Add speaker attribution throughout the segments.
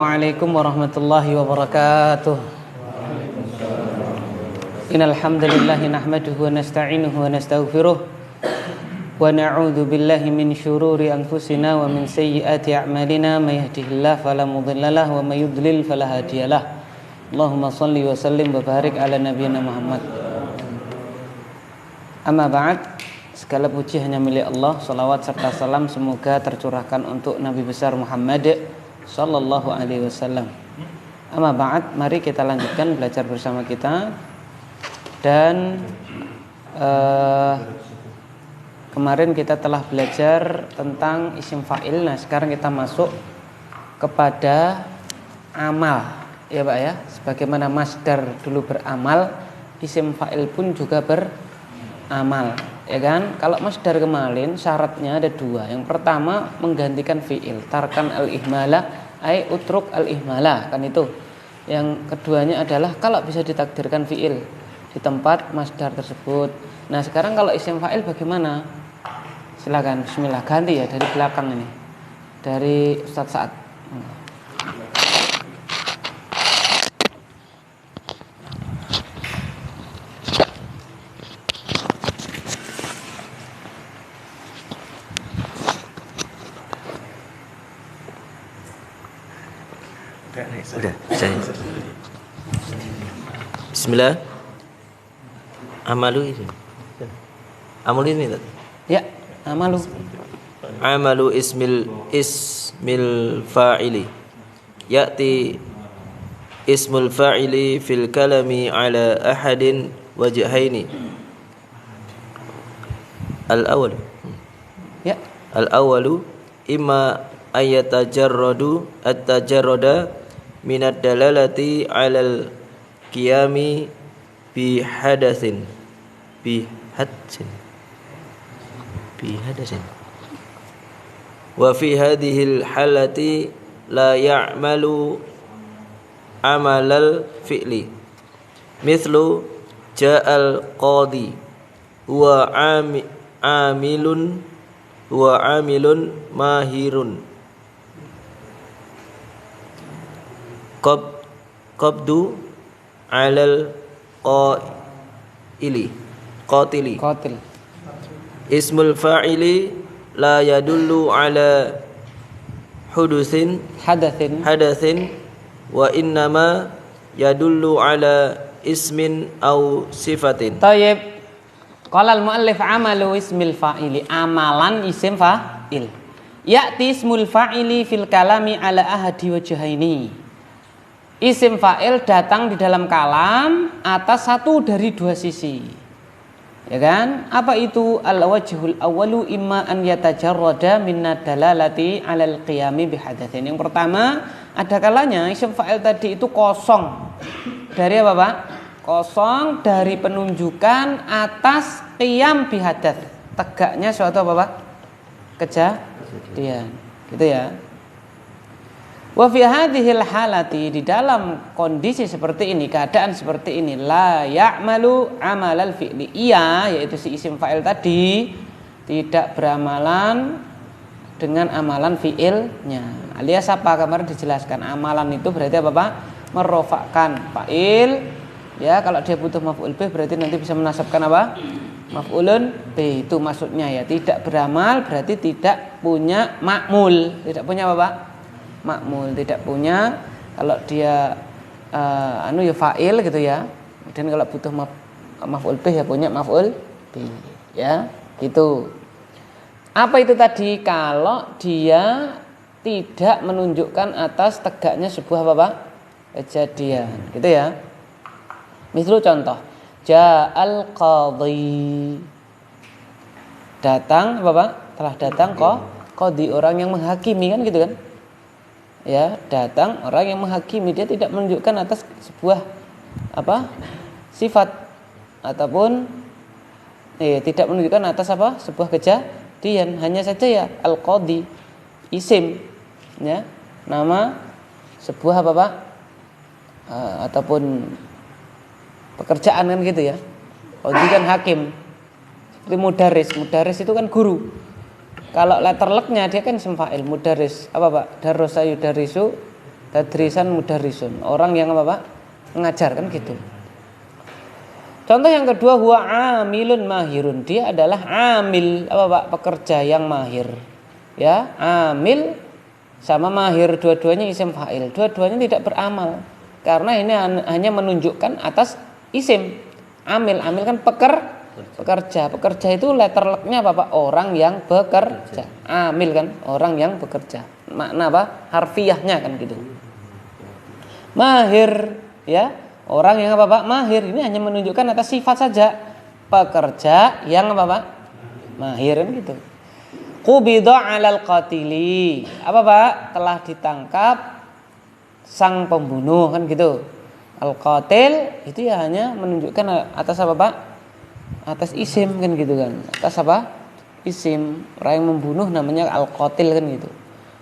Speaker 1: Assalamualaikum warahmatullahi wabarakatuh. Innal hamdalillah nahmaduhu wa nasta'inuhu wa nastaghfiruh wa na'udzu billahi min syururi anfusina wa min sayyiati a'malina may yahdihillahu fala mudhillalah wa may yudlil fala hadiyalah. Allahumma shalli wa sallim wa barik ala nabiyyina Muhammad. Amma ba'd. Segala puji hanya milik Allah. Salawat serta salam semoga tercurahkan untuk Nabi besar Muhammad sallallahu alaihi wasallam. Amma ba'd, mari kita lanjutkan belajar bersama kita. Dan kemarin kita telah belajar tentang isim fa'il. Nah, sekarang kita masuk kepada amal, ya Pak ya. Sebagaimana masdar dulu beramal, isim fa'il pun juga beramal, ya kan? Kalau masdar kemarin syaratnya ada dua. Yang pertama menggantikan fi'il, tarkan al-ihmala ay utruk al-ihmala, kan itu. Yang keduanya adalah kalau bisa ditakdirkan fi'il di tempat masdar tersebut. Nah, sekarang kalau isim fa'il bagaimana? Silakan, bismillah, ganti ya dari belakang ini. Dari Ustaz Sa'ad.
Speaker 2: Udah, saya. Bismillah. Amalu ini. Amalu ini tak?
Speaker 1: Ya, amalu.
Speaker 2: Amalu ismil fa'ili. Ya'ti ismul fa'ili fil kalami ala ahadin wajhaini. Al-awwal.
Speaker 1: Ya.
Speaker 2: Al-awwalu imma ayatajarradu at-tajarrada minad dalalati 'alal qiyami bi hadatsin wa fi hadhihi al-halati la ya'malu amalal fi'li mithlu ja'al qadi huwa amilun mahirun qabdu alal qatili ismul fa'ili la yadullu ala hadathin wa innama yadullu ala ismin aw sifatin.
Speaker 1: Tayyib. Qala al-muallif amalu ismil fa'ili, amalan isim fa'il. Ya'ti ismul fa'ili fil kalami ala ahadi wajhaini. Isim fa'il datang di dalam kalam atas satu dari dua sisi, ya kan? Apa itu? Al-wajhul awwalu imma an yatajarrada minad dalalati 'alal qiyami bihadatsin. Yang pertama, ada kalanya isim fa'il tadi itu kosong dari apa, Pak? Kosong dari penunjukan atas qiyam bihadath, tegaknya suatu apa, Pak? Kejadian, gitu ya. Wa fi hadhil halati, di dalam kondisi seperti ini, keadaan seperti ini, la ya'malu amalal fi'li, iya, yaitu si isim fa'il tadi tidak beramalan dengan amalan fi'ilnya. Alias apa? Kemarin dijelaskan, amalan itu berarti apa, Pak? Merofakkan fa'il, ya. Kalau dia butuh maf'ul bih berarti nanti bisa menasabkan apa? Maf'ulun bih, itu maksudnya ya. Tidak beramal berarti tidak punya ma'mul. Tidak punya apa, Pak? Makmul, tidak punya. Kalau dia ya fa'il gitu ya. Dan kalau butuh maf'ul bih ya punya maf'ul bih, ya. Gitu. Apa itu tadi? Kalau dia tidak menunjukkan atas tegaknya sebuah apa, Pak? Kejadian, gitu ya. Misal contoh, ja'al qadhi, datang apa, Pak? Telah datang qadhi, orang yang menghakimi, kan gitu kan? Ya, datang orang yang menghakimi, dia tidak menunjukkan atas sebuah apa? Sifat ataupun tidak menunjukkan atas apa? Sebuah kejadian, hanya saja ya al-qadhi, isim, ya, nama sebuah apa, Pak? Ataupun pekerjaan, kan gitu ya. Qadhi kan hakim. Seperti mudaris itu kan guru. Kalau letter luck-nya dia kan isim fa'il, mudaris. Apa Pak? Darasa yudarisu Tadrisan mudarrisun, orang yang apa Pak? Mengajar kan gitu. Contoh yang kedua, huwa amilun mahirun, dia adalah amil apa Pak? Pekerja yang mahir. Ya, amil sama mahir dua-duanya isim fa'il. Dua-duanya tidak beramal karena ini hanya menunjukkan atas isim. Amil kan pekerja. Pekerja itu letter luck-nya apa Pak? Orang yang bekerja. Amil kan orang yang bekerja. Makna apa? Harfiahnya kan gitu. Mahir ya, orang yang apa Pak? Mahir. Ini hanya menunjukkan atas sifat saja. Pekerja yang apa Pak? Mahir kan gitu. Qubida 'alal qatili. Apa Pak? Telah ditangkap sang pembunuh kan gitu. Al-qatil itu ya hanya menunjukkan atas apa Pak? Atas isim kan gitu kan. Atas apa? Isim. Orang yang membunuh namanya al-qatil kan gitu.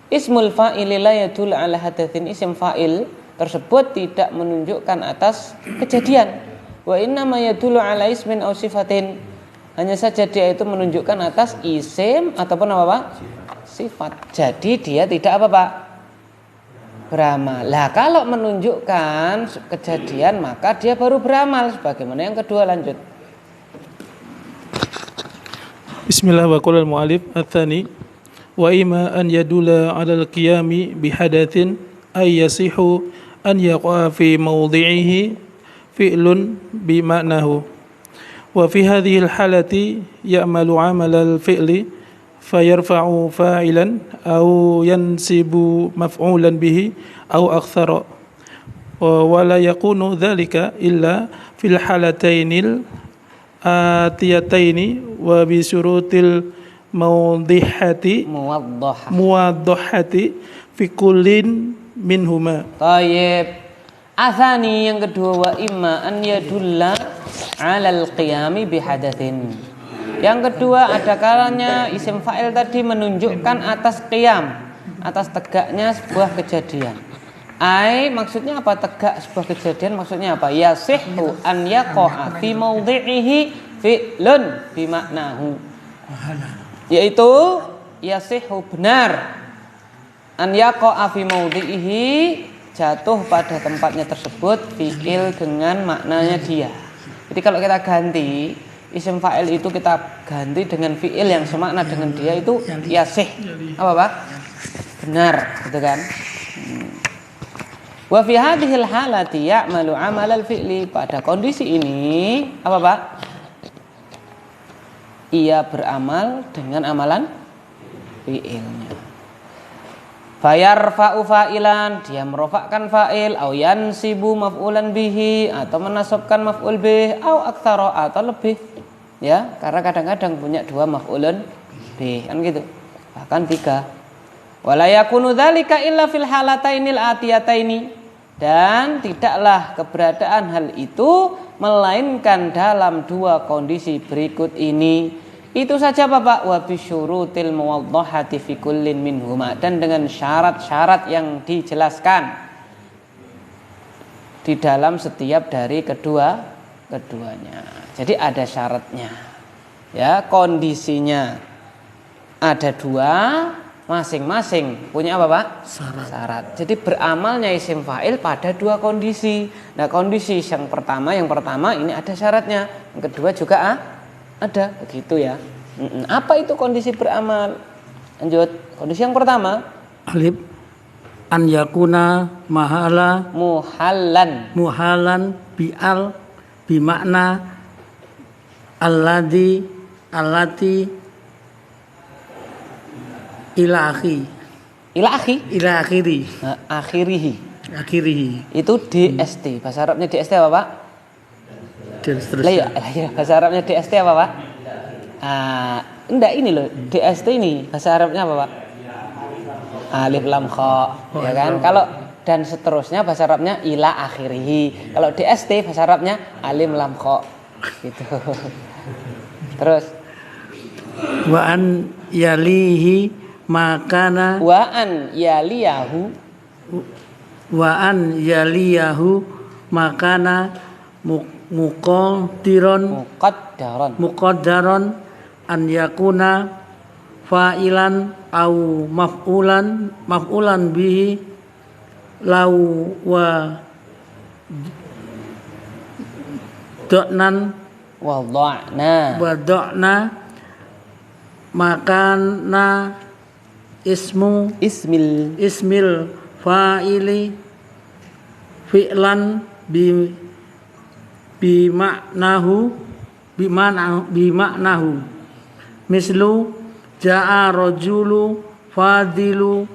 Speaker 1: Ismul fa'ili la yadul 'ala hadatsin, isim fa'il tersebut tidak menunjukkan atas kejadian. Wa inna ma yadullu 'ala ismin aw sifatin. Hanya saja dia itu menunjukkan atas isim ataupun apa Pak? Sifat. Jadi dia tidak apa Pak? Beramal. Lah kalau menunjukkan kejadian maka dia baru beramal. Sebagaimana yang kedua, lanjut.
Speaker 3: Bismillah wa qala al-mu'allif ats-tsani wa imma an yadula 'ala al-qiyami bi hadatsin ay yasihu an yaqa fi mawdi'ihi fi'lun bi ma'nahu wa fi hadhihi al-halati ya'malu 'amala al-fi'li fayarfa'u fa'ilan aw yansibu maf'ulan bihi aw akthara wa la yakunu dhalika illa fil halatainil atiyataini wa bi syurutil muwaddahati fi kullin minhuma.
Speaker 1: Tayyib. Atsani yang kedua, wa imma an yadulla 'alal qiyami bihadatsin. Yang kedua, ada kalanya isim fa'il tadi menunjukkan atas qiyam, atas tegaknya sebuah kejadian. Maksudnya apa tegak sebuah kejadian? Maksudnya apa? Yasihhu an yaqa'a fi mawdi'ihi fi'lun bi ma'nahu. Yaitu yasihhu benar an yaqa'a fi mawdi'ihi, jatuh pada tempatnya tersebut fi'il dengan maknanya dia. Jadi kalau kita ganti isim fa'il itu kita ganti dengan fi'il yang semakna dengan dia, itu yasih apa Pak? Benar, gitu kan? Wa fi hadhil halati ya'malu 'amalal fi'li. Pada kondisi ini apa Pak? Ia beramal dengan amalan fi'ilnya. Fayarfa'u fa'ilan, dia merofakkan fa'il, au yansibu maf'ulan bihi, atau menasabkan maf'ul bih, au aktsara, atau lebih. Ya, karena kadang-kadang punya dua maf'ulun bih, kan gitu. Bahkan tiga. Wala yakunu dzalika illa fil halatainil atiyataini. Dan tidaklah keberadaan hal itu melainkan dalam dua kondisi berikut ini. Itu saja Bapak, wa bisyurutil muwaddahati fi kullin minhuma, dan dengan syarat-syarat yang dijelaskan di dalam setiap dari keduanya. Jadi ada syaratnya. Ya, kondisinya ada dua, masing-masing punya apa Pak? Syarat. Jadi beramalnya isim fa'il pada dua kondisi. Nah, kondisi yang pertama ini ada syaratnya. Yang kedua juga ada, begitu ya. Apa itu kondisi beramal? Lanjut. Kondisi yang pertama,
Speaker 4: alif an yakuna muhalan bi'al bimakna allati ila akhirihi.
Speaker 1: Itu DST. Bahasa Arabnya DST apa Pak? Ya, bahasa Arabnya DST apa Pak? Enggak, ini loh DST ini bahasa Arabnya apa Pak? Alif lam kha, ya kan? Kalau dan seterusnya bahasa Arabnya ila akhirihi. Kalau DST bahasa Arabnya alif lam kha, gitu. Terus
Speaker 4: wa an yalihi makana
Speaker 1: wa an yaliyahu
Speaker 4: makana muqaddaron an yakuna fa'ilan au maf'ulan bihi lau wa do'nan
Speaker 1: wada'na
Speaker 4: wa do'na makana ismil fa'ili fi'lan bimaknahu mislu ja'a rajulu fadilu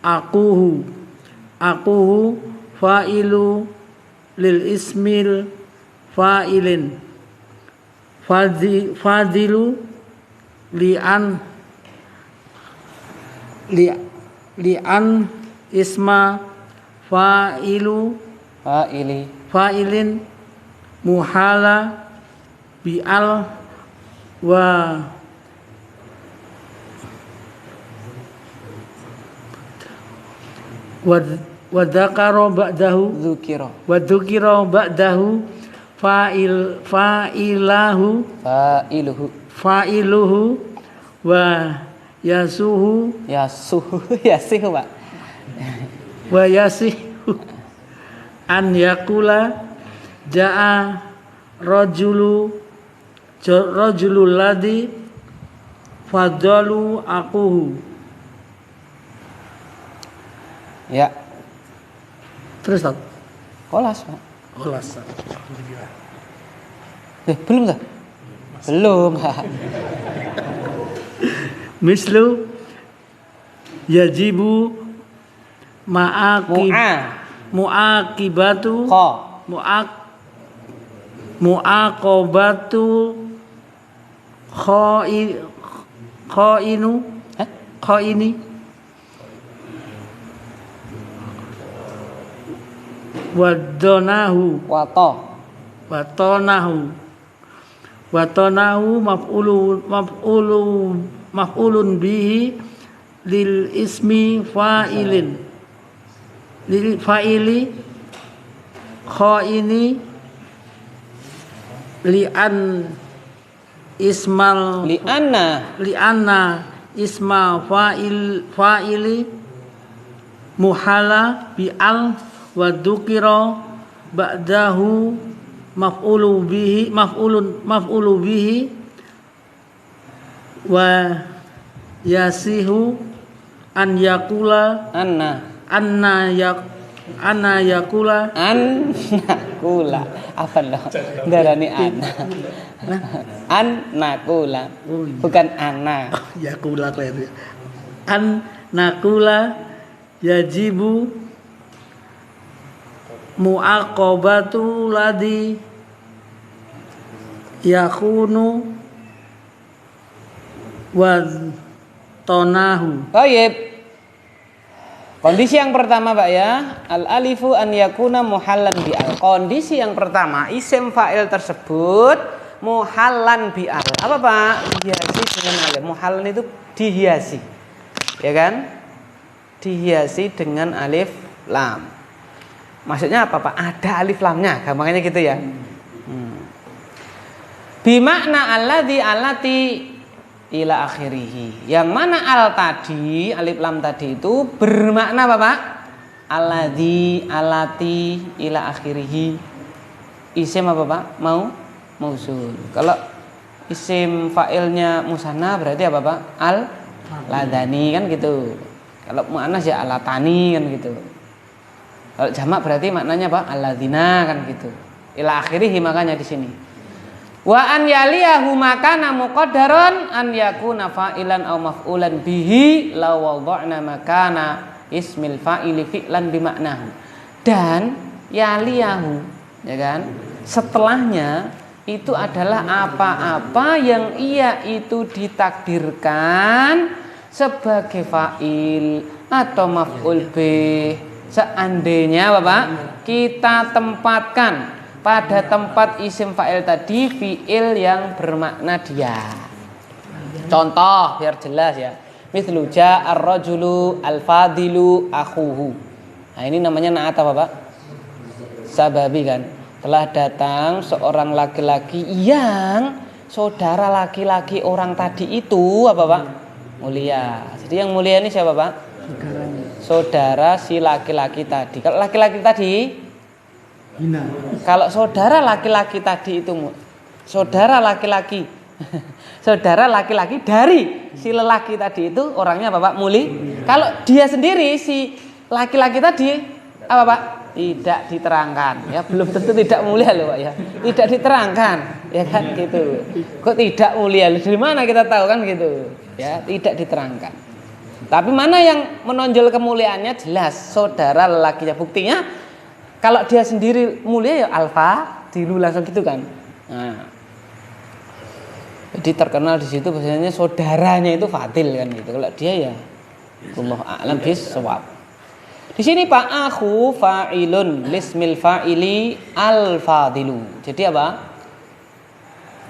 Speaker 4: akuhu fa'ilu lil ismil fa'ilin fadilu li'an isma fa'ilin muhala bi'al wa dzakara ba'dahu wa dzukira ba'dahu fa'iluhu wa yasihu
Speaker 1: Pak
Speaker 4: wa yasihu an yakula ja'a rajulul ladzi fadalu akuhu.
Speaker 1: Ya.
Speaker 4: Terus Ustaz.
Speaker 1: Kolas, Pak.
Speaker 4: Kelas.
Speaker 1: Belum dah? Belum.
Speaker 4: Mislu yajibu mu'aqibatu mu'aqabatu khaini wadonahu maf'ulun bihi lil ismi fa'ilin lil fa'ili khaini li'anna isma fa'ili muhala bi'al wa dzukira ba'dahu maf'ulu bihi wa yasihu an yakula
Speaker 1: apa loh darani nakula bukan ana
Speaker 4: yakula kayaknya an nakula yajibu mu'aqabatu ladzi yakunu wa tonahu.
Speaker 1: Kondisi yang pertama Pak ya, al-alifu an yakuna muhallan bi'al. Kondisi yang pertama, isim fa'il tersebut muhallan bi'al. Apa Pak? Dihiasi dengan alif. Muhallan itu dihiasi. Ya kan? Dihiasi dengan alif lam. Maksudnya apa Pak? Ada alif lamnya, gampangnya gitu ya. Bimakna allati ila akhirih. Yang mana al tadi, alif lam tadi itu bermakna apa Pak? Alladzi, alati ila akhirih. Isim apa Pak? Mausul. Kalau isim fa'ilnya musanna berarti apa Pak? Al ladani kan gitu. Kalau muannas ya alatani kan gitu. Kalau jamak berarti maknanya Pak? Alladzina kan gitu. Ila akhirih makanya di sini. Wa an yaliyahu makana muqaddaran an yakuna fa'ilan aw maf'ulan bihi law wada'na makana ismil fa'ili fi'lan bimaknahu. Dan yaliyahu ya kan? Setelahnya itu adalah apa-apa yang ia itu ditakdirkan sebagai fa'il atau maf'ul bih. Seandainya Bapak kita tempatkan pada tempat isim fa'il tadi fi'il yang bermakna dia. Contoh biar jelas ya. Mithlu ja'ar rajulu al-fadilu akhuhu. Nah ini namanya na'at apa Pak? Sababi kan. Telah datang seorang laki-laki yang saudara laki-laki orang tadi itu apa Pak? Mulia. Jadi yang mulia ini siapa Pak? saudara si laki-laki tadi. Kalau laki-laki tadi, kalau saudara laki-laki tadi itu saudara laki-laki saudara laki-laki dari si lelaki tadi itu orangnya apa Pak? Muli. Kalau dia sendiri si laki-laki tadi apa Pak? Tidak diterangkan ya, belum tentu tidak mulia loh Pak ya. Tidak diterangkan ya kan gitu. Kok tidak mulia? Dari mana kita tahu kan gitu. Ya, tidak diterangkan. Tapi mana yang menonjol kemuliaannya jelas saudara lelakinya. Buktinya kalau dia sendiri mulia ya alfa dilu langsung gitu kan. Nah, jadi terkenal di situ biasanya saudaranya itu fadil kan gitu. Kalau dia ya Allah a'lam bis-shawab. Di sini Pak akhu fa'ilun lismil fa'ili al-fadilu. Jadi apa?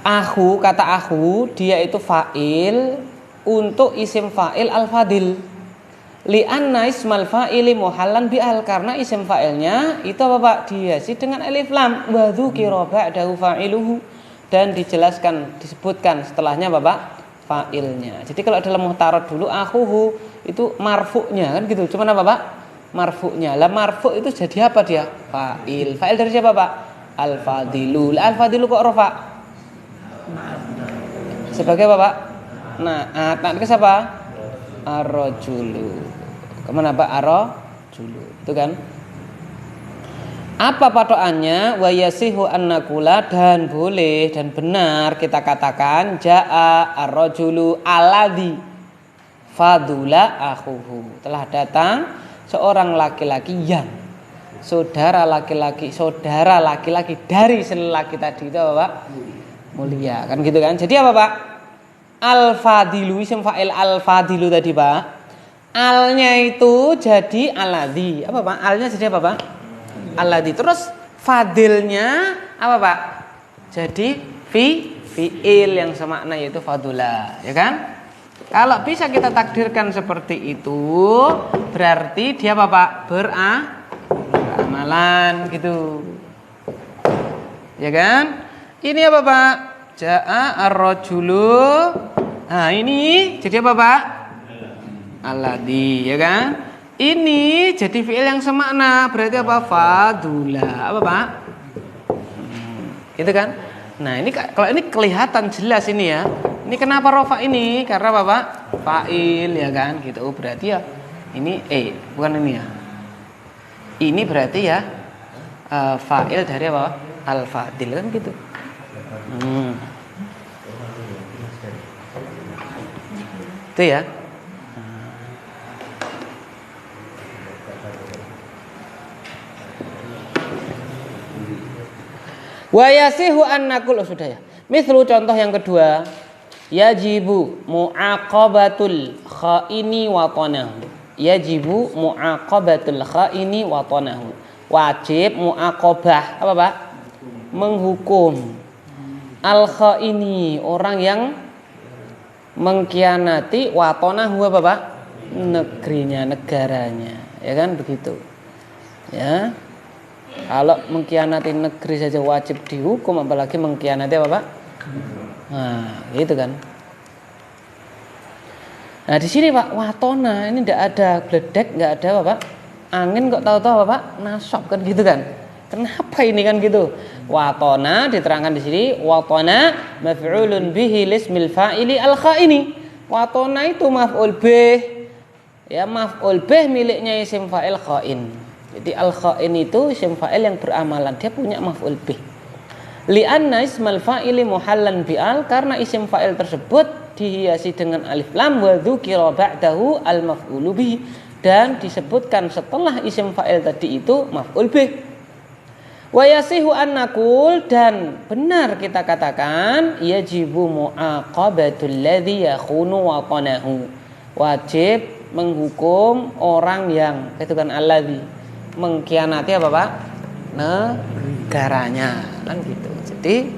Speaker 1: Akhu, kata akhu dia itu fa'il untuk isim fa'il al-fadil. Li'anna ismal fa'ili muhallan bi'al, karena isim fa'ilnya itu apa Pak? Dihiasi dengan alif lam. Wa dzukira ba'dahu fa'iluhu, dan dijelaskan, disebutkan setelahnya apa Pak? Fa'ilnya. Jadi kalau dalam muhtarat dulu akhuhu itu marfu'nya kan gitu. Cuman apa Pak? Marfu'nya. Lah marfu' itu jadi apa dia? Fa'il. Fa'il dari siapa Pak? Al-fadilu. Al-fadilu kok rafa? Sebagai apa Pak? Nah ke siapa? Ar-rajulu. Kemana Pak? Ar-rajulu. Itu kan? Apa patokannya? Wa yasihu an naqula, dan boleh dan benar kita katakan jaa ar-rajulu alladzi fadula akhuhu. Telah datang seorang laki-laki yang saudara laki-laki dari lelaki tadi itu apa Pak? Mulia kan gitu kan. Jadi apa Pak? Al-fadilu isim fa'il al-fadilu tadi Pak. Alnya itu jadi alladzi. Apa Pak? Alnya jadi apa Pak? Alladzi. Terus fadilnya apa Pak? Jadi fi'il yang semakna yaitu fadula, ya kan? Kalau bisa kita takdirkan seperti itu, berarti dia apa Pak? Beramalan gitu. Ya kan? Ini apa Pak? Ja'a ar-rajulu. Nah, ini jadi apa Pak? Alladzi, ya kan? Ini jadi fi'il yang semakna, berarti apa? Fadula. Apa Pak? Gitu kan? Nah, ini kalau ini kelihatan jelas ini ya. Ini kenapa rofa ini? Karena apa Pak? Fa'il ya kan gitu. Oh, berarti ya ini bukan ini ya. Ini berarti ya fa'il dari apa? Al-fadil kan gitu. Itu ya. Wa yasihu an naqul, sudah ya. Mislu contoh yang kedua, yajibu mu'aqabatul khaini wa tanahu. Yajibu mu'aqabatul khaini wa tanahu. Wajib mu'aqabah apa Pak? Menghukum al khaini, orang yang mengkhianati, wa tanahu apa Pak? Negerinya, negaranya. Ya kan begitu. Ya. Kalau mengkhianati negeri saja wajib dihukum, apalagi mengkhianati apa Pak? Nah, gitu kan. Nah, di sini Pak, watona ini tidak ada gledek, nggak ada apa Pak? Angin kok tahu-tahu apa Pak? Nasab kan gitu kan. Kenapa ini kan gitu? Watona diterangkan di sini, watona maf'ulun bihi lismil fa'ili al-khaini. Watona itu maf'ul bih. Ya, maf'ul bih miliknya isim fa'il khain. Jadi al-khain itu isim fa'il yang beramalan, dia punya maf'ul bih. Li'anna ismal fa'ili muhallan bi'al, karena isim fa'il tersebut dihiasi dengan alif lam, wa dzukira ba'dahu al-maf'ulu bih, dan disebutkan setelah isim fa'il tadi itu maf'ul bih. Wa yasihu an naqul, dan benar kita katakan yajibu mu'aqabatul ladzi yakhunu wa qanahu. Wajib menghukum orang yang itu kan alladzi mengkhianati apa Pak? Negaranya kan gitu. Jadi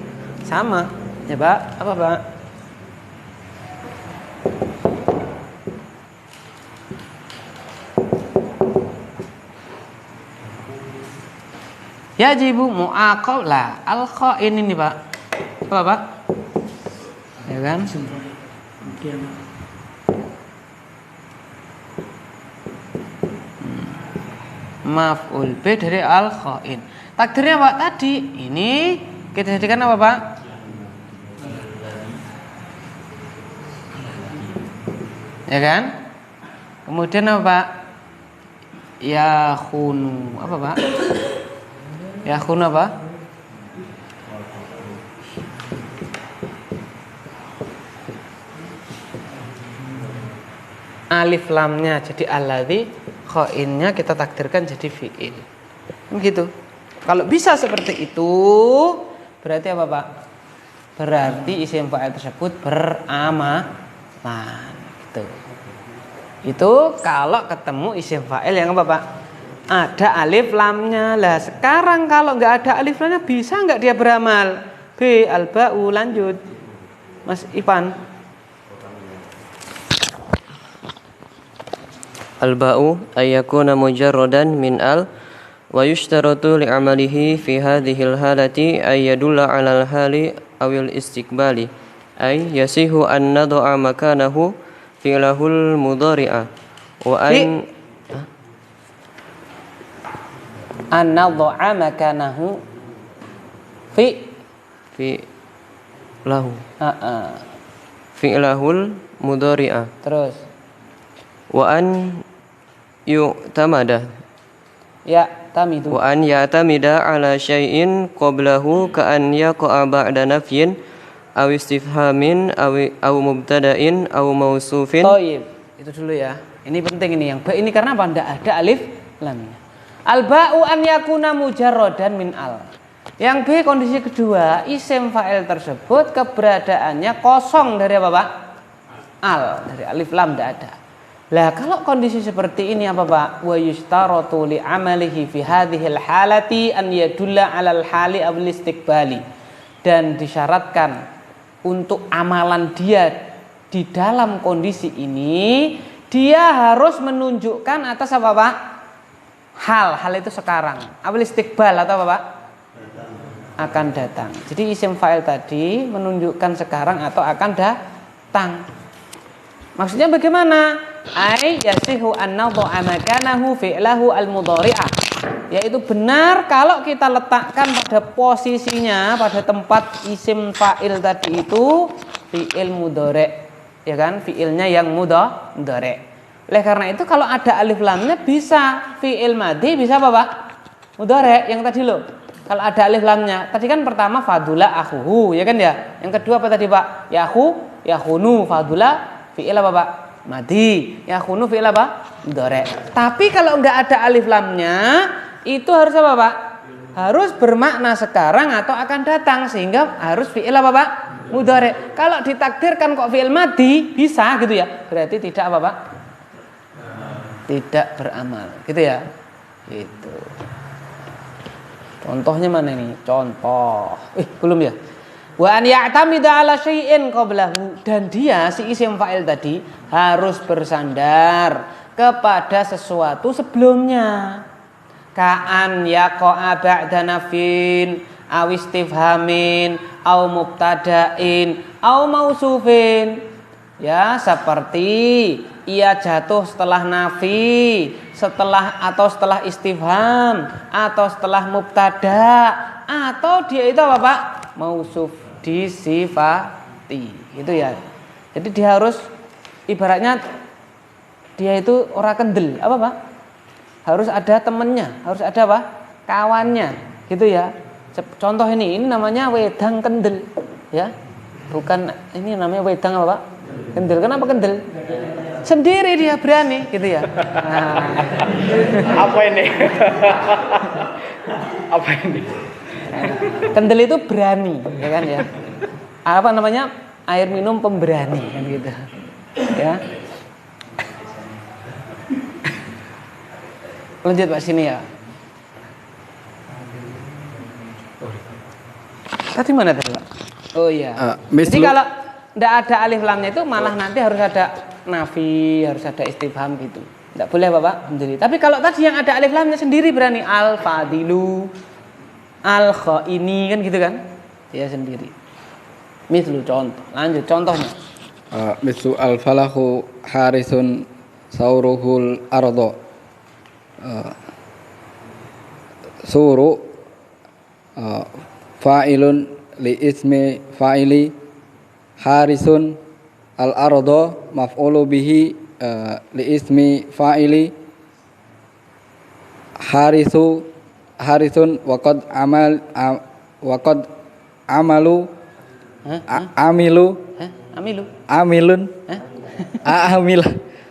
Speaker 1: sama ya Pak. Apa Pak? Yajibu mu'aqab lah al-khain ini Pak. Apa Pak? Ya kan? maf'ul bi dari al-khain. Takdirnya Pak tadi ini kita jadikan apa Pak? Ya kan? Kemudian apa Pak? Ya khunu apa Pak? Ya khunu apa? Alif lamnya jadi alladzi, khainnya kita takdirkan jadi fi'il. Begitu. Kalau bisa seperti itu, berarti apa Pak? Berarti isim fa'il tersebut beramalan. Gitu. Itu kalau ketemu isim fa'il yang apa Pak? Ada alif lamnya. Lah sekarang kalau nggak ada alif lamnya bisa nggak dia beramal? B al-ba'u, lanjut Mas Ipan.
Speaker 2: Al-ba'u ayyakuna mujarradan min al wa yushtaratu li'amalihi fi hadhil halati ay yadulla 'ala al-hali awil istiqbali ay yasihu an nad'a makanahu fi'lahul mudhari'a wa
Speaker 1: an nad'a makanahu fi
Speaker 2: lahu fi'lahul mudhari'a
Speaker 1: terus
Speaker 2: wa an yu'tamada
Speaker 1: ya tamidu
Speaker 2: wa an ya'tamida ala syai'in qablahu ka an yaqa'a ba'da nafyin aw istifhamin aw mubtada'in aw mausufin.
Speaker 1: Thayyib. Itu dulu ya. Ini penting ini yang ini karena apa? Enggak ada alif lamnya. Al ba'u an yakuna mujarradan min al. Yang B kondisi kedua, isim fa'il tersebut keberadaannya kosong dari apa Pak? Al, dari alif lam enggak ada. Lah kalau kondisi seperti ini apa Pak? Wa yustaratu li amalihi fi hadhil halati an yadulla 'alal hali aw istiqbali. Dan disyaratkan untuk amalan dia di dalam kondisi ini dia harus menunjukkan atas apa Pak? Hal itu sekarang. Aw istiqbal atau apa Pak? Akan datang. Jadi isim fa'il tadi menunjukkan sekarang atau akan datang. Maksudnya bagaimana? Ai yasihu an nadha'a makanahu fi'lahu al-mudhari'ah. Yaitu benar kalau kita letakkan pada posisinya, pada tempat isim fa'il tadi itu fi'il mudhari', ya kan? Fi'ilnya yang mudhari'. Oleh karena itu kalau ada alif lamnya bisa fi'il madhi, bisa apa Pak? Mudhari' yang tadi loh. Kalau ada alif lamnya, tadi kan pertama fadula akhuhu, ya kan ya? Yang kedua apa tadi Pak? Yakhunu fadula fi'il apa Pak? Madi. Yakhunu fi'il apa? Mudhari'. Tapi kalau enggak ada alif lamnya, itu harus apa Pak? Harus bermakna sekarang atau akan datang, sehingga harus fi'il apa Pak? Mudhari'. Kalau ditakdirkan kok fi'il madi bisa gitu ya. Berarti tidak apa Pak? Tidak beramal. Gitu ya. Gitu. Contohnya mana ini? Contoh. Belum ya? Wa an ya'tamida 'ala syai'in qablahu, dan dia si isim fa'il tadi harus bersandar kepada sesuatu sebelumnya. Ka'an yaqa'a ba'da nafin aw istifhamin aw mubtada'in aw mausufin. Ya, seperti ia jatuh setelah nafi, setelah istifham, atau setelah mubtada, atau dia itu apa Pak? Mausuf, disifati, gitu ya. Jadi dia harus ibaratnya dia itu orang kendel, apa Pak? Harus ada temennya, harus ada apa? Kawannya, gitu ya. Contoh ini namanya wedang kendel, ya. Bukan ini namanya wedang apa Pak? Kendel. Kenapa kendel? Sendiri dia berani, gitu ya. Nah.
Speaker 5: Apa ini? Apa ini?
Speaker 1: Kendel itu berani, ya kan ya. Apa namanya? Air minum pemberani, kan gitu. Ya. Lanjut Pak sini ya. Tadi mana tadi Pak? Oh iya. Jadi kalau tidak ada alif lamnya itu malah nanti harus ada nafi, harus ada istifham gitu. Tidak boleh Bapak sendiri. Tapi kalau tadi yang ada alif lamnya sendiri berani, al-fadilu, al-khaini, kan gitu kan? Dia sendiri. Mislu contoh. Lanjut contohnya.
Speaker 5: Mislu al-falahu harisun sauruhul ardo. suru fa'ilun li ismi fa'ili harisun al ardo maf'ulu bihi li ismi fa'ili harisun waqad amalu amilu
Speaker 1: Amilu.
Speaker 5: amilun amila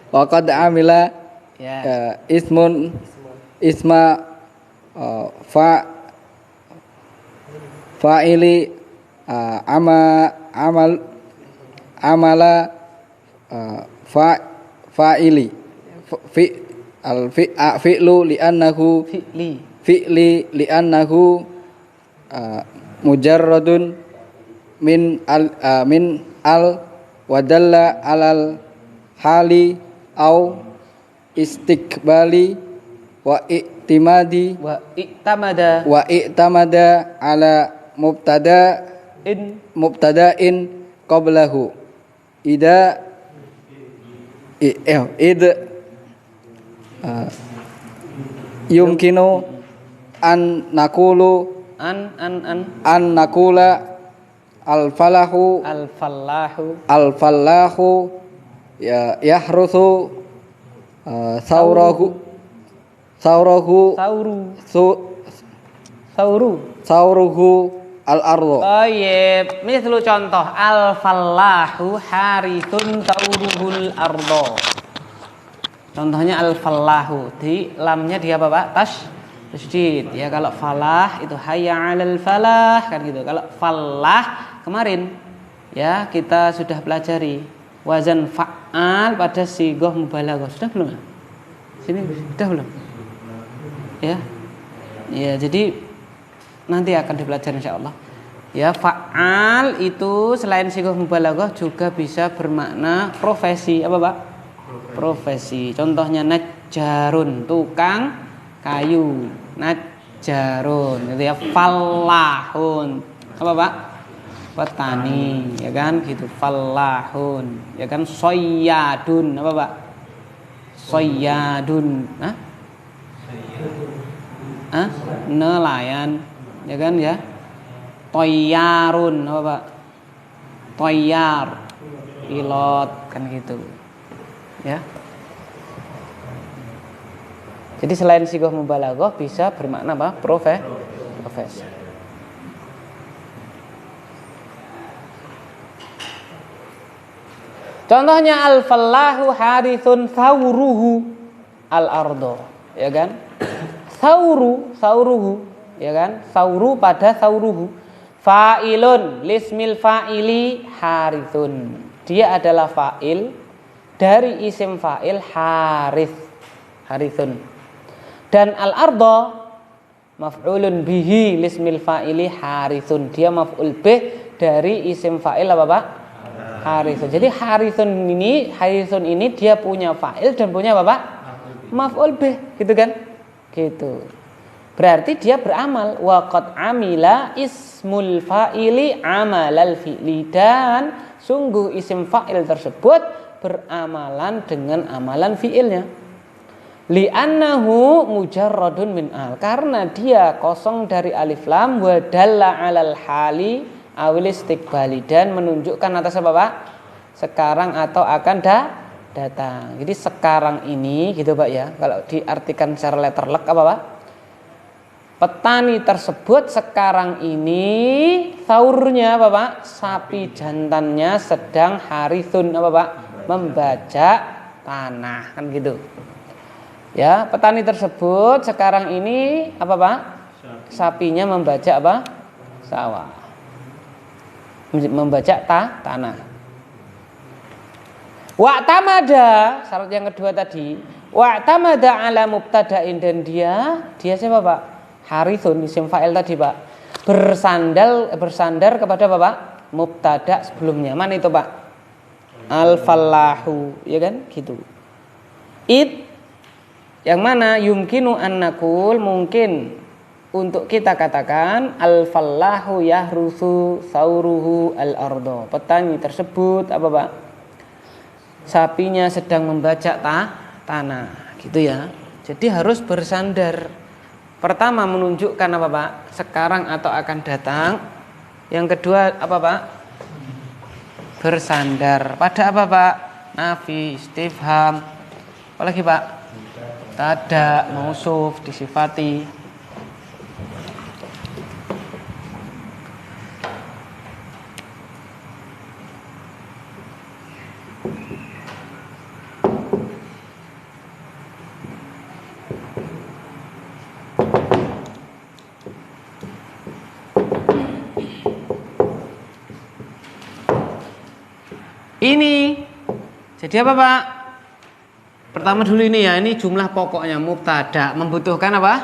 Speaker 5: waqad amila
Speaker 1: Ya.
Speaker 5: isma fa'ili amala fa'ili fi'lu li'annahu fi'li li'annahu mujarradun min al wadalla alal hali au istiqbali wa i'tamada ala mubtada'in qablahu ida yumkinu an nakula al falahu yahrusu sauruhu al ardo.
Speaker 1: Tayyib, mislu contoh al-fallahu harithun tauruhul ardo. Contohnya al-fallahu, di lamnya dia apa Pak? Tasydid. Ya kalau falah itu hayya 'alal falah kan gitu. Kalau falah kemarin ya kita sudah pelajari wazan fa'al pada sighah mubalaghah. Sudah belum? Sini sudah belum? Ya. Ya, jadi nanti akan dipelajari insyaallah. Ya, fa'al itu selain sighah mubalaghah juga bisa bermakna profesi. Apa, Pak? Profesi. Contohnya najjarun, tukang kayu. Najjarun, gitu ya. Fallahun. Apa, Pak? Petani, ya kan? Gitu. Fallahun, ya kan? Soyyadun, apa, Pak? Soyyadun. Nelayan, ya kan ya. Toyarun, apa Pak? Toyar, pilot, kan gitu. Ya. Jadi selain sighah mubalaghah bisa bermakna apa? Profesi. Contohnya al-fallahu harithun thawruhu al-ardo, ya kan? Sauruhu, ya kan? Sauru pada sauruhu. Fa'ilun lismil fa'ili harithun. Dia adalah fa'il dari isim fa'il harithun. Dan al-ardo maf'ulun bihi lismil fa'ili harithun. Dia maf'ul bih dari isim fa'il apa Pak? Harithun. Jadi harithun ini dia punya fa'il dan punya apa Pak? Maf'ul bih, gitu kan? Gitu. Berarti dia beramal. Waqad amila ismul fa'ili amalal fi'li, dan sungguh isim fa'il tersebut beramalan dengan amalan fi'ilnya. Li'annahu mujarradun min al, karena dia kosong dari alif lam, wa dalla 'alal hali awil istiqbali, dan menunjukkan atas apa Pak? Sekarang atau akan datang. Jadi sekarang ini gitu Pak ya. Kalau diartikan secara letterlek apa Pak? Petani tersebut sekarang ini saurnya apa Pak? Sapi jantannya sedang harithun apa Pak? Membajak tanah, kan gitu. Ya, petani tersebut sekarang ini apa Pak? Sapinya membajak apa? Sawah. Membajak tanah. Wa'tamada, syarat yang kedua tadi. Wa'tamada ala mubtada'in, dan dia siapa Pak? Harithun, isim fa'il tadi Pak. Bersandar kepada apa Pak? Mubtada sebelumnya. Mana itu Pak? Al-fallahu, ya kan? Gitu. Yang mana yumkinu an naqul, mungkin untuk kita katakan al-fallahu yahrusu sauruhu al-ardo. Petani tersebut apa Pak? Sapinya sedang membajak tanah, gitu ya. Jadi harus bersandar Pertama menunjukkan apa Pak? Sekarang atau akan datang. Yang kedua apa Pak? Bersandar. Pada apa Pak? Nafi, istifham. Apalagi Pak? Tada, mausuf, disifati. Ini jadi apa Pak? Pertama dulu ini ya, ini jumlah pokoknya mubtada, membutuhkan apa?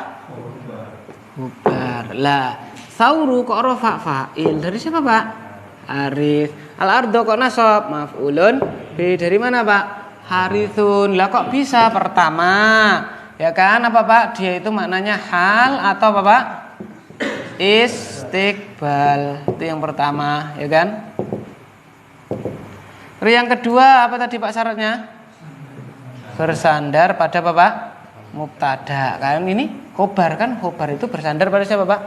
Speaker 1: Khobar. Lah, sauru kok rafa fa'il dari siapa Pak? Arif. Al ardo kok nasab maf'ulun bi dari mana Pak? Harithun. Lah kok bisa pertama? Ya kan apa Pak? Dia itu maknanya hal atau apa Pak? Istiqbal. Itu yang pertama, ya kan? Yang kedua apa tadi Pak syaratnya? Bersandar pada apa Pak? Mubtada. Kan ini khobar kan? Khobar itu bersandar pada siapa Pak?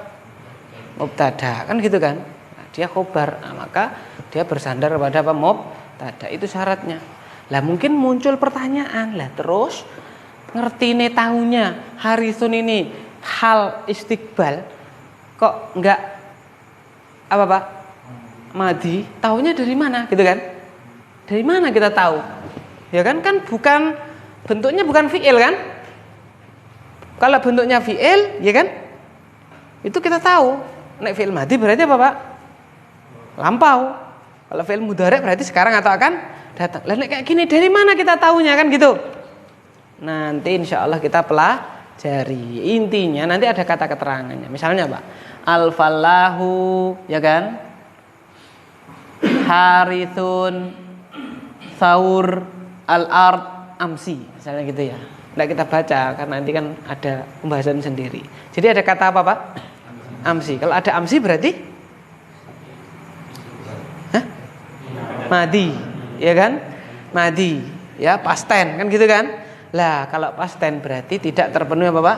Speaker 1: Mubtada. Kan gitu kan? Nah, dia khobar. Nah, maka dia bersandar pada apa? Mubtada. Itu syaratnya. Lah mungkin muncul pertanyaan. Lah terus ngerti nih tahunya Harithun ini hal istiqbal kok enggak apa Pak? Madi. Tahunya dari mana? Gitu kan? Dari mana kita tahu? Ya kan bukan bentuknya bukan fi'il kan? Kalau bentuknya fi'il, ya kan? Itu kita tahu. Nek fi'il madhi berarti apa, Pak? Lampau. Kalau fi'il mudhari berarti sekarang atau akan datang. Lah nek kayak gini dari mana kita tahunya kan gitu? Nanti insya Allah kita pelajari. Intinya nanti ada kata keterangannya. Misalnya Pak, al-falahu, ya kan? Harithun, Saur, al-ard, amsi, misalnya gitu ya. Nggak kita baca karena nanti kan ada pembahasan sendiri. Jadi ada kata apa Pak? Amsi. Kalau ada amsi berarti madi, ya kan? Madi, ya past tense kan gitu kan? Lah kalau past tense berarti tidak terpenuhi apa Pak?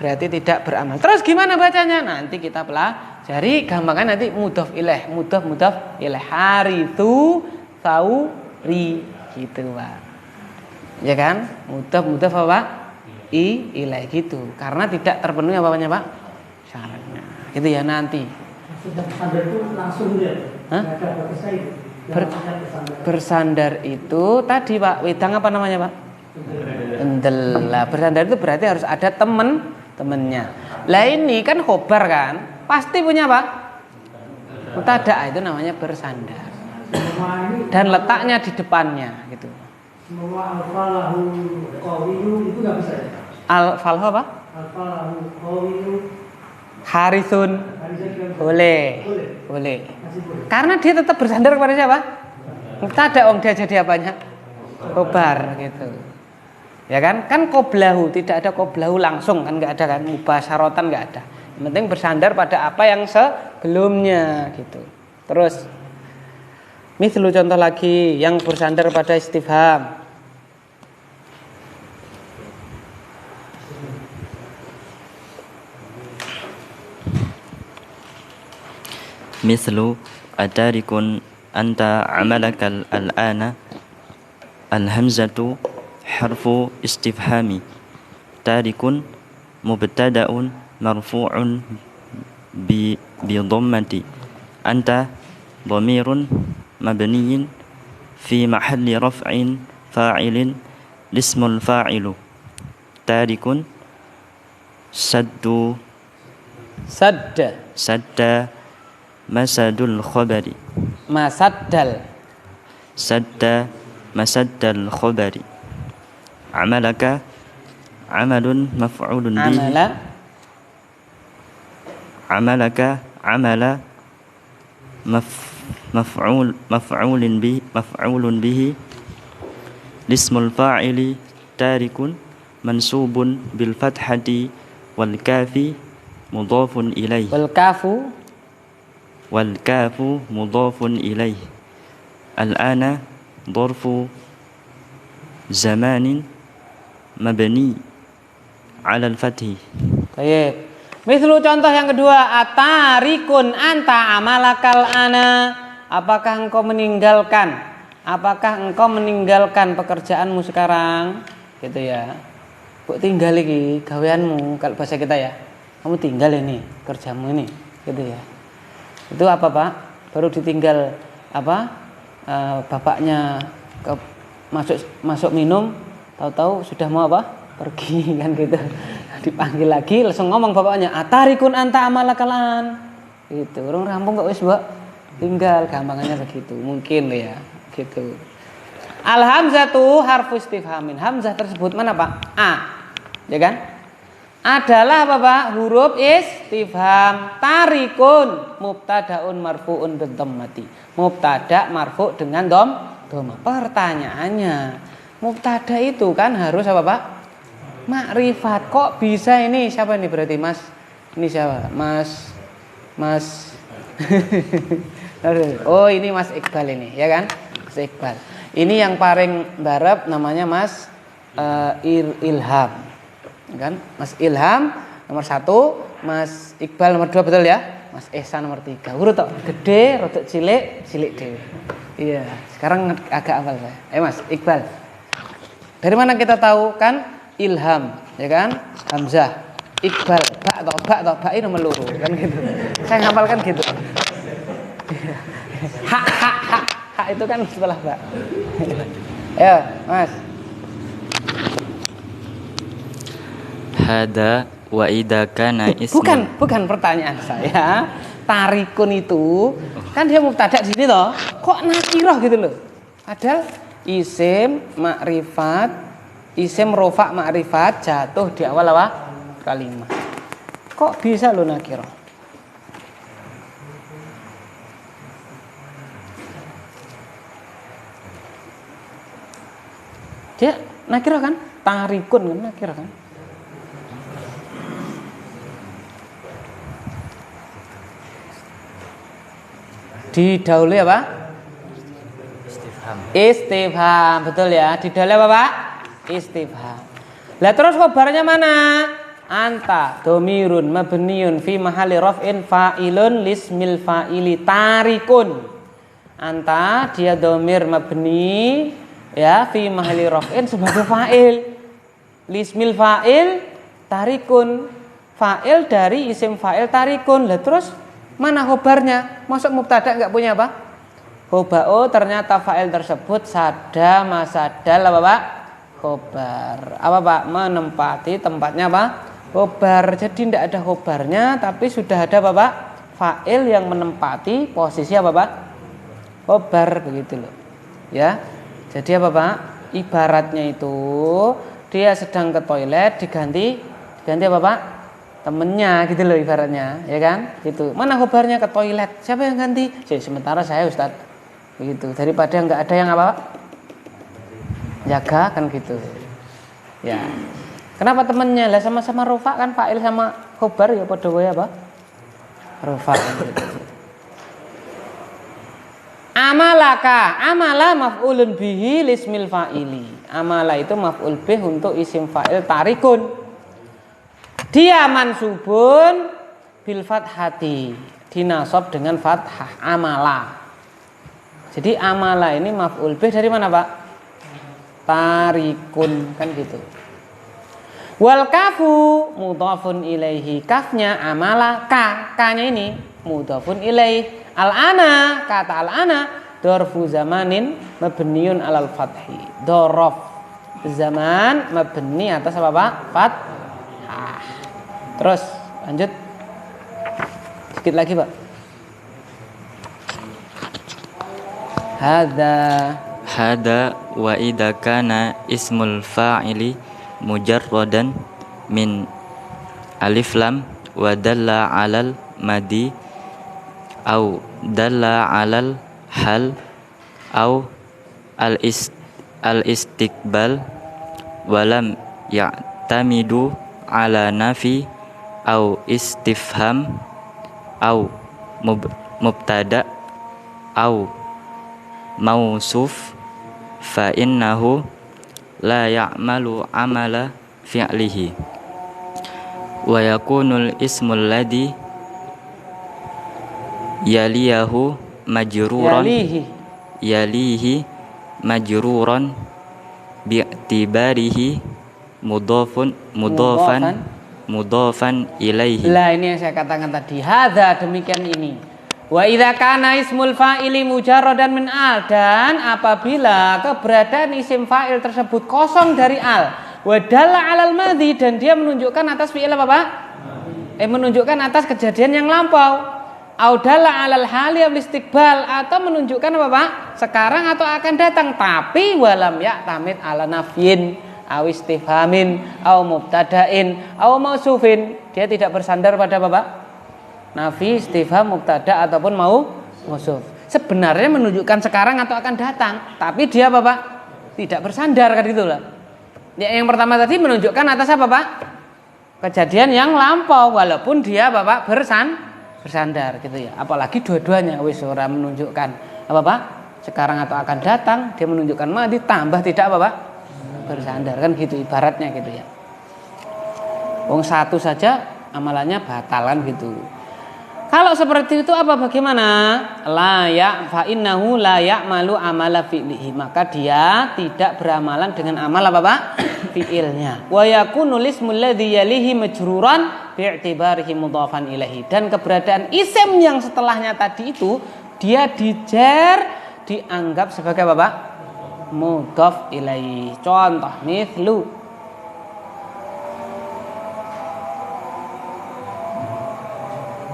Speaker 1: Berarti tidak beramal. Terus gimana bacanya? Nanti kita pelajari. Gampangnya nanti mudhaf ilaih, mudhaf ilaih. Harithu, sauri, gitu Pak. Ya kan? Mudhaf apa? Ilaih gitu. Karena tidak terpenuhi apa-apanya Pak? Syaratnya. Gitu ya nanti.
Speaker 4: Bersandar itu langsung dia.
Speaker 1: Bersandar itu tadi Pak, wedang apa namanya Pak? Endel. Lah bersandar itu berarti harus ada temennya. Lah ini kan khobar kan? Pasti punya apa? Mubtada, itu namanya bersandar. Dan letaknya di depannya gitu.
Speaker 4: Semua al-falahu qawiyu itu enggak bisa ya?
Speaker 1: Al-falahu apa?
Speaker 4: Al-falahu qawiyu
Speaker 1: Harithun. Boleh. Karena dia tetap bersandar kepada siapa? Mubtada, dia jadi apanya? Khobar gitu. Ya kan? Kan qoblahu, tidak ada qoblahu langsung kan enggak ada kan, mubasyaratan enggak ada. Yang penting bersandar pada apa yang sebelumnya gitu. Terus mislu contoh lagi yang bersandar pada istifham.
Speaker 6: Mislu atarikun anta amalakal al-ana al-hamzatu harfu istifhami tarikun mubtada'un marfu'un bi dhammati anta dhamirun mabniyin fi mahalli raf'in fa'ilin lismul fa'ilu tarikun sadda masadul khabari sadda masaddal khabari amalaka amalun maf'ulun bihi amalaka amala maf'ulun bihi lismul fa'ili tarikun mansubun bil fathati wal kafi mudhafun ilaih wal kafu mudhafun ilaih al-ana dharfu zamanin mabni ala al-fathi
Speaker 1: Baik. Mislu contoh yang kedua, atarikun anta amalakal ana. Apakah engkau meninggalkan pekerjaanmu sekarang? Gitu ya. Kok tinggal iki gaweanmu, kalau bahasa kita ya. Kamu tinggal ini kerjamu ini, gitu ya. Itu apa, Pak? Baru ditinggal bapaknya masuk minum, tahu-tahu sudah mau pergi kan gitu. Dipanggil lagi langsung ngomong bapaknya, atarikun anta amalakalan. Gitu. Orang rampung kok wis, Mbak. Tinggal gampangannya begitu. Mungkin ya, gitu. Al hamzatu harfu istifhamin. Hamzah tersebut mana, Pak? A. Ya kan? Adalah apa, Pak? Huruf istifham. Tarikun mubtadaun marfuun bidhammati. Mubtada marfu dengan dhammah. Pertanyaannya, mubtada itu kan harus apa, Pak? Makrifat. Kok bisa ini? Siapa ini berarti, Mas? Ini siapa? Mas oh, ini Mas Iqbal ini, ya kan? Mas Iqbal. Ini yang paling barep namanya Mas Ilham. Kan? Mas Ilham nomor 1, Mas Iqbal nomor 2, betul ya? Mas Ihsan nomor 3. Urut tok, gede, rodok cilik dhewe. Iya, sekarang agak hafal saya. Mas Iqbal. Dari mana kita tahu kan? Ilham, ya kan? Hamzah. Iqbal, ba ini nomor loro, kan gitu. Saya ngapalkan gitu. Ha itu kan setelah ba. Ya, Mas.
Speaker 6: Hada wa idza kana ismun.
Speaker 1: Bukan pertanyaan saya. Tarikun itu kan dia mubtada di sini toh. Kok nakirah gitu loh. Padahal isim makrifat, isim rofa makrifat jatuh di awal apa? Kalimat. Kok bisa lo nakirah? Dia nakirah kan? Tarikun kan nakirah kan? Didahului apa? Istifham, betul ya. Didahului apa, Pak? Istifham. Lah terus khobarnya mana? Anta domirun mabniun fi mahalli raf'in fa'ilun lismil fa'ili tarikun. Anta dia domir mabni ya fi mahalli raf'in sebagai fa'il. Lismil fa'il tarikun. Fa'il dari isim fa'il tarikun. Lah terus mana khobarnya? Masuk mubtada enggak punya apa? Khobao ternyata fa'il tersebut sada masadal apa, Pak? Khobar. Apa, Pak? Menempati tempatnya apa? Khobar. Jadi tidak ada khobarnya tapi sudah ada apa, Pak? Fa'il yang menempati posisi apa, Pak? Khobar, begitu loh. Ya. Jadi apa, Pak? Ibaratnya itu dia sedang ke toilet diganti apa, Pak? Temennya gitu loh ibaratnya, ya kan? Gitu. Mana khobarnya ke toilet? Siapa yang ganti? Sementara saya, Ustaz. Begitu. Daripada enggak ada yang apa, Pak? Jaga kan gitu. Ya. Kenapa temennya? Lah sama-sama rofa kan, fa'il sama khobar ya padha wae apa? Rofa kan gitu. Amalaka, amala maf'ulun bihi lismil fa'ili. Amala itu maf'ul bih untuk isim fa'il tarikun. Dia mansubun bil fathati, dinasab dengan fathah amala. Jadi amala ini maf'ul bih dari mana, Pak? Tarikun kan gitu. Wal kafu mudhafun ilaihi. Kafnya amala, ka-nya ini mudhafun ilaihi. Al-ana, kata al-ana dorfu zamanin mabniun alal fathi. Dorof zaman mabni atas apa, Pak? Fathah. Terus lanjut. Sedikit lagi, Pak.
Speaker 6: Hada wa idza kana ismul fa'ili mujarradan min alif lam wa dalla 'alal madi au dalla 'alal hal au al istiqbal wa lam ya'tamidu 'ala nafi au istifham au mubtada au mausuf fa innahu la ya'malu amala fi'lihi wa yakunul ismul ladzi yaliyahu majruran yalihi majruran bi'tibarihi mudhafan ilaihi.
Speaker 1: Lah ini yang saya katakan tadi, hadza, demikian ini. Wa idza kana ismul fa'ili mujarradan min al, dan apabila keberadaan isim fa'il tersebut kosong dari al, wa dalla 'alal madhi, dan dia menunjukkan atas fi'il apa, Pak? Menunjukkan atas kejadian yang lampau. Au dalla 'alal hali wal istiqbal, atau menunjukkan apa, Pak? Sekarang atau akan datang, tapi walam ya'tamid 'ala nafyin aw istifhamin aw mubtada'in aw mausufin, dia tidak bersandar pada apa, Pak? Nafi, istifham, mubtada ataupun mausuf. Sebenarnya menunjukkan sekarang atau akan datang, tapi dia apa, Pak? Tidak bersandar, kan gitulah. Ya, yang pertama tadi menunjukkan atas apa, Pak? Kejadian yang lampau, walaupun dia apa, Pak? Bersandar gitu ya. Apalagi dua-duanya wis ora menunjukkan apa, Pak? Sekarang atau akan datang, dia menunjukkan madi tambah tidak apa, Pak? Bersandar, kan gitu ibaratnya gitu ya. Wong satu saja amalannya batalan gitu. Kalau seperti itu apa bagaimana? Layak fa innahu la ya'malu amala fi'lihi, maka dia tidak beramalan dengan amal apa, Pak? Fi'ilnya. Wa yakunul ismul ladzi yalihi majruran bi'tibarihi mudhafan ilaihi, dan keberadaan isim yang setelahnya tadi itu dia dijer, dianggap sebagai apa, Pak? Mudhaf ilaihi. Contoh mithlu,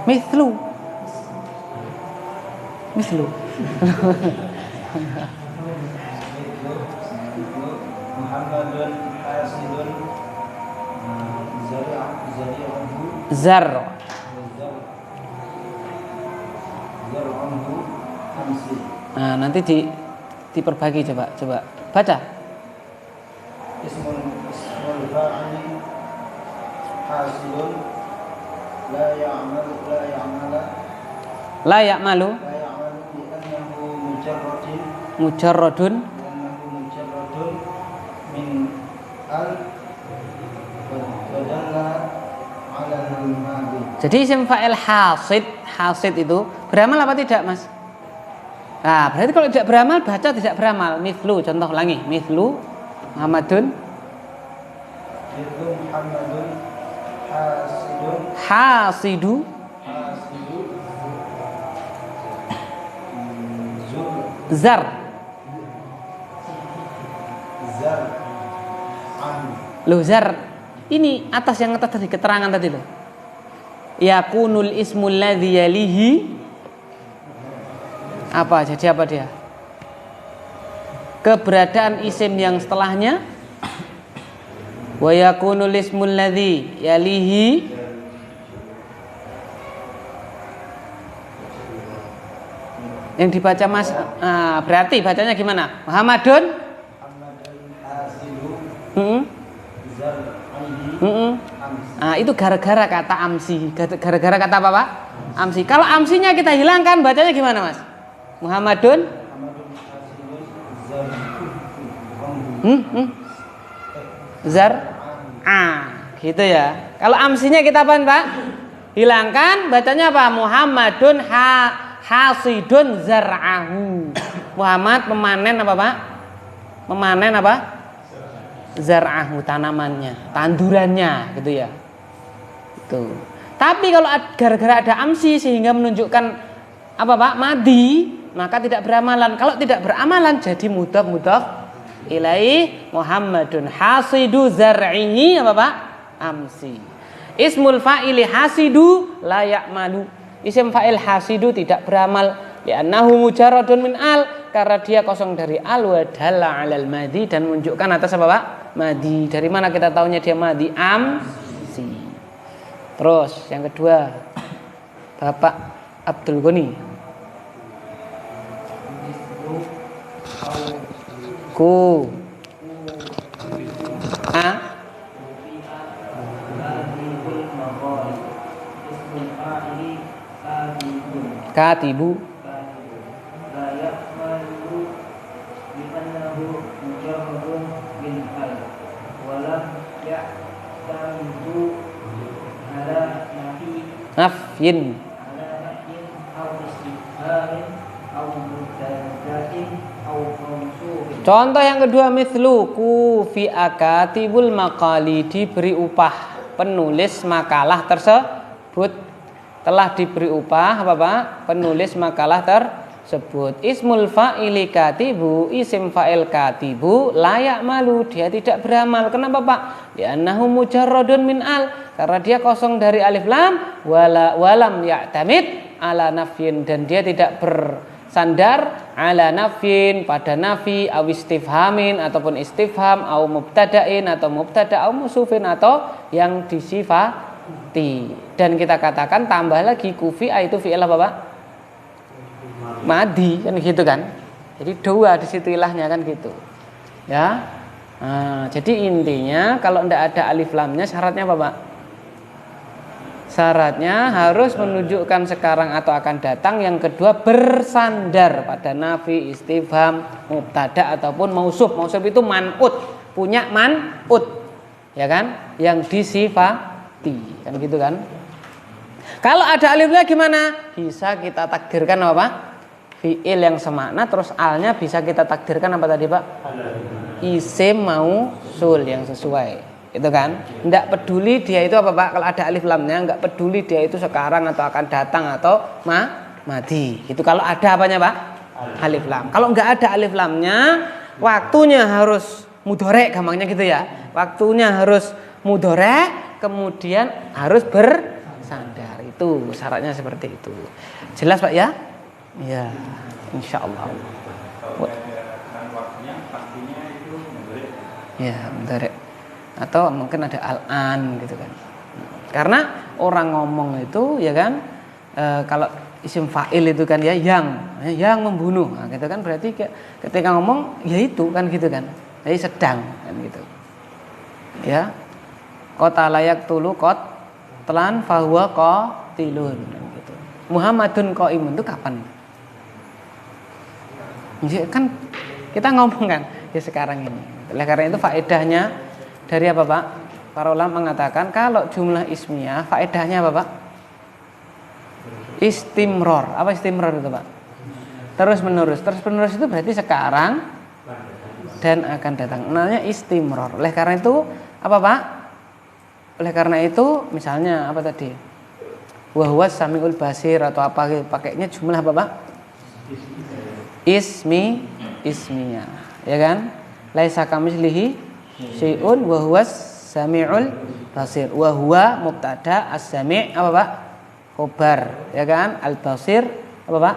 Speaker 1: mithlu
Speaker 7: Muhammadun hasidun
Speaker 1: zar. Nah, nanti diperbagi, coba baca.
Speaker 7: Ismul fa'ili hasidun la ya'malu li'annahu
Speaker 1: mujarradun
Speaker 7: min al wa dalla 'ala al-madi.
Speaker 1: Jadi isim fa'il hasid itu beramal apa tidak, Mas? Nah, berarti kalau tidak beramal baca tidak beramal. Mithlu, contoh ulangi. Mithlu Muhammadun hasidu zar. Loh, zar ini atas, yang atas tadi keterangan tadi loh. Yakunul ismul ladzi yalihi apa, jadi apa dia? Keberadaan isim yang setelahnya. Wa yakunul ismul ladzi yalihi yang dibaca Mas, berarti bacanya gimana? Muhammadun itu gara-gara kata amsi. Gara-gara kata apa, Pak? Amsi. Kalau amsinya kita hilangkan, bacanya gimana, Mas? Muhammadun zar gitu ya. Kalau amsinya kita apa, Pak? Hilangkan, bacanya apa? Muhammadun hasidun zar'ahu. Muhammad memanen apa, Pak? Memanen apa? Zar'ahu, tanamannya, tandurannya gitu ya. Itu. Tapi kalau gara-gara ada amsi sehingga menunjukkan apa, Pak? Madi, maka tidak beramalan. Kalau tidak beramalan jadi mudhaf ilaih. Muhammadun hasidu zar'ihi apa, Pak? Amsi. Ismul fa'ili hasidu la ya'malu. Isim fa'il hasidu tidak beramal. Li'annahu mujarradun min al, karena dia kosong dari al, wa dalla 'alal madi, dan menunjukkan atas apa, Pak? Madi. Dari mana kita tahunya dia madi? Amsi. Terus yang kedua, Bapak Abdul Ghani. Ku katibu nafyin. Contoh yang kedua, mithlu kufi akatibul maqali, diberi upah penulis makalah tersebut, telah diberi upah apa Pak? Penulis makalah tersebut. Ismul fa'ili katibu, isim fa'il katibu, layak malu, dia tidak beramal. Kenapa Pak? Li'annahu mujarradun min al, karena dia kosong dari alif lam, walam ya'tamid ala nafyin, dan dia tidak bersandar ala nafyin, pada nafi, aw istifhamin, ataupun istifham, aw mubtada'in, atau mubtada', aw musufin, atau yang disifati. Dan kita katakan tambah lagi kufi'a itu fi'il apa Pak? Madi, kan gitu kan. Jadi dua di situ ilahnya kan gitu. Ya. Nah, jadi intinya kalau tidak ada alif lamnya syaratnya apa Pak? Syaratnya harus menunjukkan sekarang atau akan datang. Yang kedua bersandar pada nafi, istifham, mubtada ataupun mausuf. Mausuf itu man'ut, punya man'ut, ya kan? Yang disifati, kan gitu kan? Kalau ada alifnya gimana? Bisa kita takdirkan apa Pak? Fi'il yang semakna, terus alnya bisa kita takdirkan apa tadi Pak? Isim mausul yang sesuai. Itu kan, tidak peduli dia itu apa Pak, kalau ada alif lamnya, nggak peduli dia itu sekarang atau akan datang atau madi. Itu kalau ada apanya Pak? Alif lam. Kalau nggak ada alif lamnya, waktunya harus mudhorek, gampangnya gitu ya. Waktunya harus mudhorek, kemudian harus bersandar. Itu syaratnya seperti itu. Jelas Pak ya? Ya, insya Allah. Ya, mudhorek. Atau mungkin ada al-an gitu kan. Karena orang ngomong itu ya kan, kalau isim fa'il itu kan ya yang membunuh. Nah, gitu kan berarti ketika ngomong ya itu kan gitu kan. Jadi sedang kan gitu. Ya. Qata layak tulu qatlan fahuwa qatilun gitu. Muhammadun qaimun itu kapan? Ya, kan kita ngomong kan ya sekarang ini. Oleh karena itu faedahnya dari apa Pak? Para ulama mengatakan kalau jumlah ismiyah faedahnya apa Pak? Istimror. Apa istimror itu Pak? Terus menerus. Terus menerus itu berarti sekarang dan akan datang. Namanya istimror. Oleh karena itu apa Pak? Oleh karena itu misalnya apa tadi? Wa huwa samiul basir atau apa pakainya jumlah apa Pak? Ismiyah. Ya kan? Laisa kamitslihi syai'un wa huwas sami'ul basir. Wa huwa mubtada, as-sami' apa Pak? Khobar, ya kan? Al-basir apa Pak?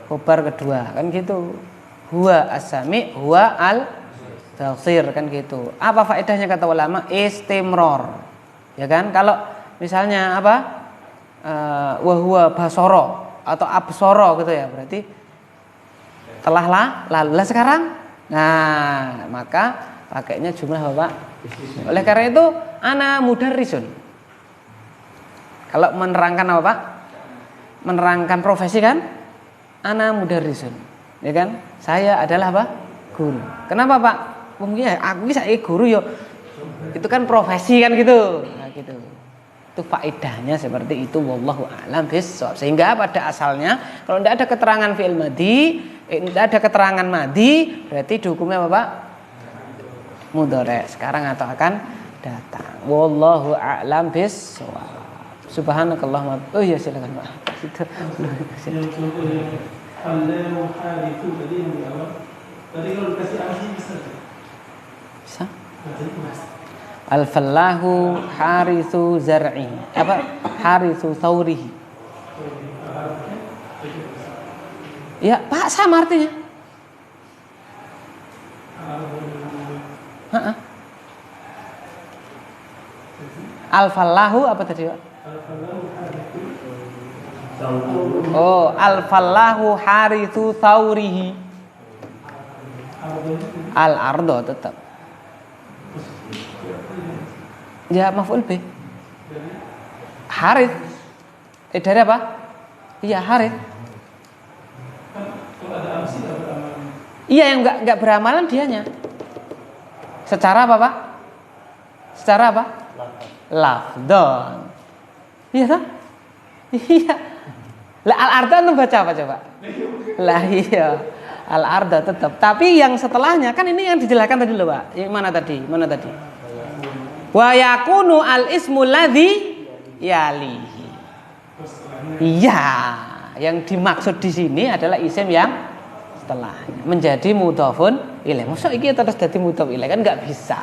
Speaker 1: Khobar kedua, kan gitu. Huwa as-sami', huwa al-basir, kan gitu. Apa faedahnya kata ulama? Istimror. Ya kan? Kalau misalnya apa? Wa huwa basara atau absara gitu ya, berarti telah lalu. Lah sekarang nah, maka pakainya jumlah apa Pak? Oleh karena itu ana mudarrisun. Kalau menerangkan apa Pak? Menerangkan profesi kan? Ana mudarrisun. Ya kan? Saya adalah apa? Guru. Kenapa Pak? Mungkin aku bisa guru yo. Itu kan profesi kan gitu. Nah, gitu. Itu faedahnya seperti itu, wallahu a'lam bissawab. Sehingga pada asalnya kalau tidak ada keterangan fi'il madhi, tidak ada keterangan madhi, berarti hukumnya apa Pak? Mudhari sekarang atau akan datang. Wallahu a'lam bissawab. Subhanakallahumma. Oh ya silakan Pak. Itu. Bisa? Al-fallahu harithu zar'i. Apa? Harithu thawrihi. Ya, Pak sama artinya. Al-fallahu apa tadi Pak? Oh, al-fallahu harithu thawrihi. Al-ardo tetap. Ya maf'ul bih. Harith. Dari apa? Iya Harith. Iya yang enggak beramalan dianya. Secara apa Pak? Secara apa? Lafdon. Iya kan? Iya. Lah al-arda antum baca apa coba? Lah iya. Al-arda tetap. Tapi yang setelahnya kan ini yang dijelaskan tadi loh, Pak. Yang mana tadi? Mana tadi? Wa yakunu al-ismu ladzi yalihi. Iya, yang dimaksud di sini adalah isim yang setelahnya menjadi mudhofun ilaih. Masa iki terus jadi mudhof ilaih kan enggak bisa.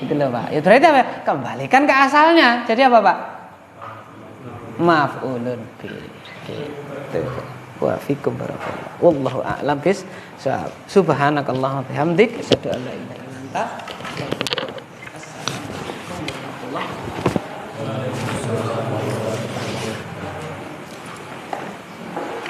Speaker 1: Gitu loh, Pak. Ya berarti apa? Kembalikan ke asalnya. Jadi apa, Pak? Maf'ulun bih. Gitu. Wa fikum barakallah. Wallahu a'lam bis. Subhanakallahumma bihamdik asyhadu an la ilaha illa anta